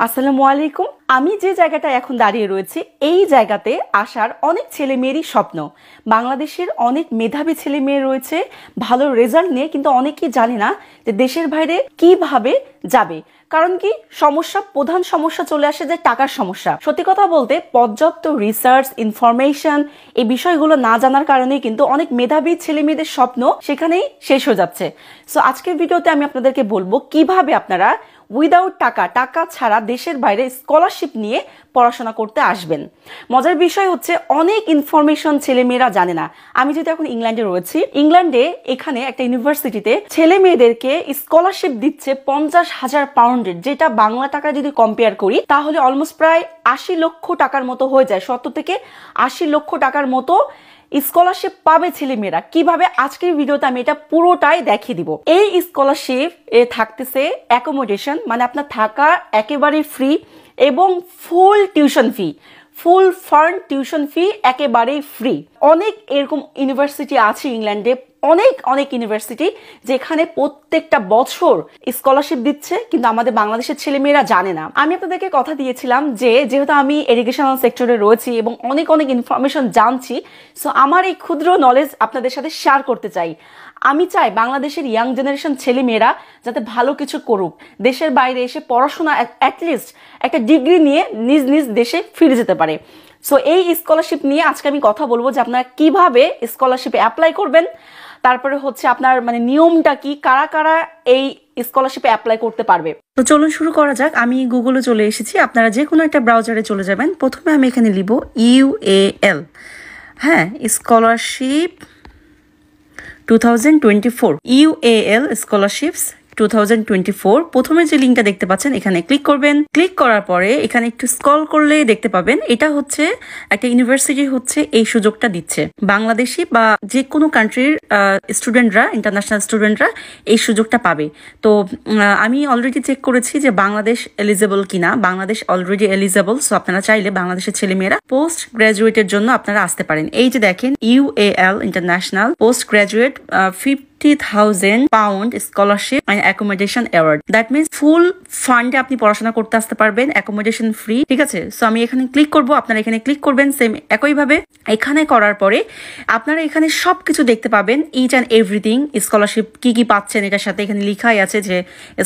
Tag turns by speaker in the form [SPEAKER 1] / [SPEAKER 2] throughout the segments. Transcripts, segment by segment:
[SPEAKER 1] আসসালামু আলাইকুম। আমি যে জায়গাটায় এখন দাঁড়িয়ে রয়েছি এই জায়গাতে আসার অনেক ছেলে মেয়েরই স্বপ্ন। বাংলাদেশের অনেক মেধাবী ছেলে মেয়ে রয়েছে ভালো রেজাল্ট নিয়ে, কিন্তু অনেকেই জানে না যে দেশের বাইরে কিভাবে যাবে। কারণ কি প্রধান সমস্যা চলে আসে যে টাকার সমস্যা। সত্যি কথা বলতে পর্যাপ্ত রিসার্চ ইনফরমেশন এই বিষয়গুলো না জানার কারণে কিন্তু অনেক মেধাবী ছেলে মেয়েদের স্বপ্ন সেখানেই শেষ হয়ে যাচ্ছে। সো আজকের ভিডিওতে আমি আপনাদেরকে বলবো কিভাবে আপনারা উইদাউট টাকা ছাড়া দেশের বাইরে স্কলারশিপ নিয়ে পড়াশোনা করতে আসবেন। মজার বিষয় হচ্ছে অনেক ইনফরমেশন ছেলেমেয়েরা জানে না। আমি যেহেতু এখন ইংল্যান্ডে রয়েছি, ইংল্যান্ডে এখানে একটা ইউনিভার্সিটিতে ছেলে মেয়েদেরকে স্কলারশিপ দিচ্ছে 50,000 পাউন্ডের, যেটা বাংলা টাকা যদি কম্পেয়ার করি তাহলে অলমোস্ট প্রায় 80 লক্ষ টাকার মতো হয়ে যায়। 70 থেকে 80 লক্ষ টাকার মতো স্কলারশিপ পাবে ছেলেমেয়েরা। কিভাবে আজকের ভিডিওতে আমি এটা পুরোটাই দেখিয়ে দিব। এই স্কলারশিপ থাকতেছে অ্যাকোমোডেশন, মানে আপনার থাকা একেবারে ফ্রি এবং ফুল ফান্ড টিউশন ফি একেবারেই ফ্রি। অনেক এরকম ইউনিভার্সিটি আছে ইংল্যান্ডে, অনেক ইউনিভার্সিটি যেখানে প্রত্যেকটা বছর স্কলারশিপ দিচ্ছে, কিন্তু আমাদের বাংলাদেশের ছেলেমেয়েরা জানে না। আমি আপনাদেরকে কথা দিয়েছিলাম যে যেহেতু আমি এডুকেশনাল সেক্টরে রয়েছি এবং অনেক ইনফরমেশন জানছি, সো আমার এই ক্ষুদ্র নলেজ আপনাদের সাথে শেয়ার করতে চাই। আমি চাই বাংলাদেশের ইয়াং জেনারেশন ছেলেমেয়েরা যাতে ভালো কিছু করুক, দেশের বাইরে এসে পড়াশোনা অ্যাটলিস্ট একটা ডিগ্রি নিয়ে নিজ দেশে ফিরে যেতে পারে। সো এই স্কলারশিপ নিয়ে আজকে আমি কথা বলবো যে আপনারা কিভাবে স্কলারশিপে অ্যাপ্লাই করবেন, তারপরে হচ্ছে আপনার মানে নিয়মটা কি, কারা এই স্কলারশিপে অ্যাপ্লাই করতে পারবে। তো চলুন শুরু করা যাক। আমি গুগলে চলে এসেছি, আপনারা যে কোনো একটা ব্রাউজারে চলে যাবেন। প্রথমে আমি এখানে লিখব UAL, হ্যাঁ, স্কলারশিপ 2024, UAL স্কলারশিপস 2024। প্রথমে যে লিঙ্কটা দেখতে পাচ্ছেন এখানে ক্লিক করবেন। ক্লিক করার পরে এখানে একটু স্ক্রল করলে দেখতে পাবেন এটা হচ্ছে একটা ইউনিভার্সিটি হচ্ছে এই সুযোগটা দিচ্ছে। বাংলাদেশি বা যে কোনো কান্ট্রির স্টুডেন্টরা, ইন্টারন্যাশনাল স্টুডেন্টরা এই সুযোগটা পাবে। তো আমি অলরেডি চেক করেছি যে বাংলাদেশ এলিজেবল কিনা। Bangladesh already eligible. সো আপনারা চাইলে বাংলাদেশের ছেলেমেয়েরা পোস্ট গ্রাজুয়েটের জন্য আপনারা আসতে পারেন। এই যে দেখেন UAL international post graduate 50,000 pound scholarship and accommodation award. That means full ফান্ডে আপনি পড়াশোনা করতে আসতে পারবেন, অ্যাকোমোডেশন ফ্রি। ঠিক আছে, সো আমি এখানে ক্লিক করব, আপনারা এখানে ক্লিক করবেন। সেম একইভাবে এখানে করার পরে আপনারা এখানে সবকিছু দেখতে পাবেন, ইচ অ্যান্ড এভরিথিং। স্কলারশিপ কি পাচ্ছেন এটার সাথে এখানে লিখাই আছে যে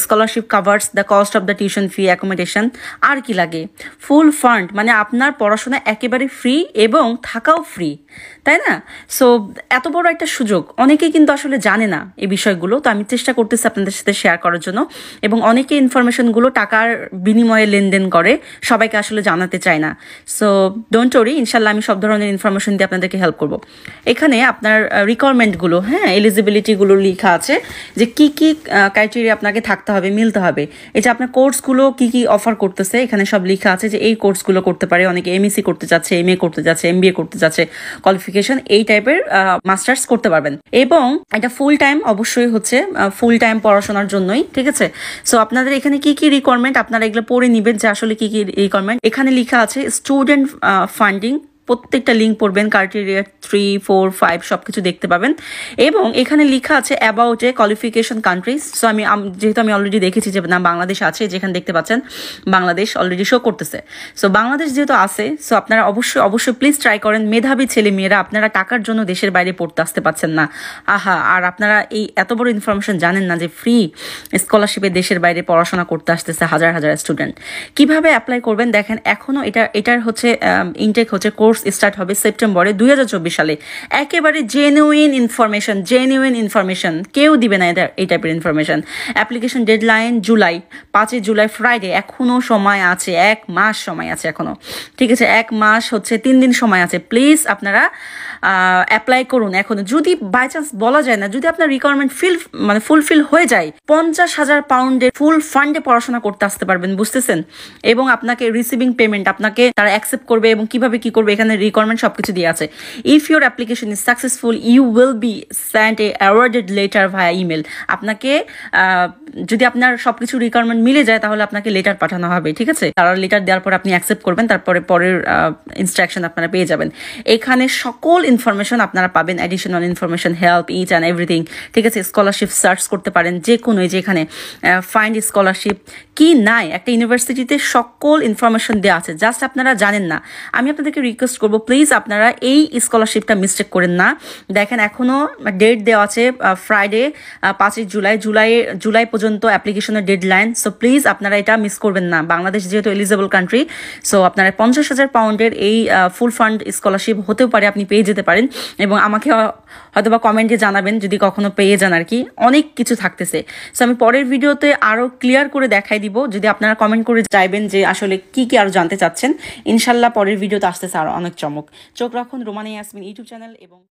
[SPEAKER 1] scholarship covers the cost of the tuition fee, accommodation. আর কি লাগে? ফুল ফান্ড, মানে আপনার পড়াশোনা একেবারে ফ্রি এবং থাকাও ফ্রি, তাই না? সো এত বড় একটা সুযোগ অনেকেই কিন্তু আসলে জানে না এই বিষয়গুলো। তো আমি চেষ্টা করতেছি আপনাদের সাথে শেয়ার করার জন্য। এবং অনেকে ইনফরমেশনগুলো টাকার বিনিময়ে লেনদেন করে, সবাইকে আসলে জানাতে চায় না। সো ডোন্ট ওরি, ইনশাল্লাহ আমি সব ধরনের ইনফরমেশন দিয়ে আপনাদেরকে হেল্প করব। এখানে আপনার রিকোয়ারমেন্টগুলো, হ্যাঁ, এলিজিবিলিটিগুলো লেখা আছে যে কি ক্রাইটেরিয়া আপনাকে থাকতে হবে, মিলতে হবে। এটা আপনার কোর্সগুলো কি অফার করতেছে এখানে সব লেখা আছে যে এই কোর্সগুলো করতে পারে। অনেকে MSc করতে যাচ্ছে, MA করতে যাচ্ছে, MBA করতে যাচ্ছে, কোয়ালিফিকেশন এই টাইপের মাস্টার্স করতে পারবেন। এবং এটা ফুল টাইম, অবশ্যই হচ্ছে ফুল টাইম পড়াশোনার জন্যই। ঠিক আছে, সো আপনাদের এখানে কি রিকোয়ারমেন্ট আপনারা এগুলো পড়ে নিবেন যে আসলে কি রিকোয়ারমেন্ট। এখানে লেখা আছে স্টুডেন্ট ফান্ডিং, প্রত্যেকটা লিঙ্ক পড়বেন, ক্রাইটেরিয়া 3, 4, 5 সবকিছু দেখতে পাবেন। এবং এখানে লেখা আছে about a qualification countries. So যেহেতু আমি অলরেডি দেখেছি যে না বাংলাদেশ আছে, যেখানে দেখতে পাচ্ছেন বাংলাদেশ অলরেডি শো করতেছে। সো বাংলাদেশ যেহেতু আছে, সো আপনারা অবশ্যই প্লিজ ট্রাই করেন। মেধাবী ছেলে মেয়েরা, আপনারা টাকার জন্য দেশের বাইরে পড়তে আসতে পারছেন না, আর আপনারা এই এত বড় ইনফরমেশন জানেন না যে ফ্রি স্কলারশিপে দেশের বাইরে পড়াশোনা করতে আসতেছে হাজার স্টুডেন্ট। কিভাবে অ্যাপ্লাই করবেন দেখেন, এখনো এটার হচ্ছে ইনটেক হচ্ছে, কোর্স স্টার্ট হবে সেপ্টেম্বরে 2024 সালে। একেবারে জেনুইন ইনফরমেশন, কেউ দিবে না এই টাইপের information. Application deadline July, 5 July Friday. এখনো সময় আছে, 1 মাস সময় আছে এখনো। ঠিক আছে, 1 মাস হচ্ছে 3 দিন সময় আছে। প্লিজ আপনারা অ্যাপ্লাই করুন এখনো। যদি বাই চান্স বলা যায় না, যদি আপনার রিকোয়ারমেন্ট ফুলফিল হয়ে যায়, 50,000 পাউন্ডের ফুল ফান্ডে পড়াশোনা করতে আসতে পারবেন, বুঝতেছেন? এবং আপনাকে রিসিভিং পেমেন্ট আপনাকে তারা অ্যাকসেপ্ট করবে এবং কিভাবে কি করবে এখানে রিকোয়ারমেন্ট সবকিছু দিয়ে আছে। If your application is successful you will be sent a awarded letter via email. আপনাকে যদি আপনার সবকিছু রিকোয়ারমেন্ট মিলে যায় তাহলে আপনাকে লেটার পাঠানো হবে, ঠিক আছে? তারা লেটার দেওয়ার পর আপনি অ্যাকসেপ্ট করবেন, তারপরে পরের ইনস্ট্রাকশন আপনারা পেয়ে যাবেন। এখানে সকল ইনফরমেশন আপনারা পাবেন, additional information, help, each and everything, ঠিক আছে? স্কলারশিপ সার্চ করতে পারেন যে কোনো, যে এখানে ফাইন্ড স্কলারশিপ কি নাই, একটা ইউনিভার্সিটিতে সকল ইনফরমেশন দেওয়া আছে, জাস্ট আপনারা জানেন না। আমি আপনাদেরকে রিকোয়েস্ট করবো প্লিজ আপনারা এই স্কলারশিপটা মিস্টেক করেন না। দেখেন এখনো ডেট দেওয়া আছে ফ্রাইডে 5 জুলাই পর্যন্ত অ্যাপ্লিকেশনের ডেডলাইন। সো প্লিজ আপনারা এটা মিস করবেন না। বাংলাদেশ যেহেতু এলিজেবল কান্ট্রি, সো আপনারা 50,000 পাউন্ডের এই ফুল ফান্ড স্কলারশিপ হতেও পারে আপনি পেয়ে যেতে পারেন, এবং আমাকে হয়তো বা কমেন্টে জানাবেন যদি কখনো পেয়ে যান আর কি। অনেক কিছু থাকতেছে, সো আমি পরের ভিডিওতে আরো ক্লিয়ার করে দেখাই দিব, যদি আপনারা কমেন্ট করে চাইবেন যে আসলে কি কি আরো জানতে চাচ্ছেন। ইনশাল্লাহ পরের ভিডিওতে আসতেছে আরো অনেক চমক। চোখ রাখুন রোমানা ইয়াসমিন ইউটিউব চ্যানেল এবং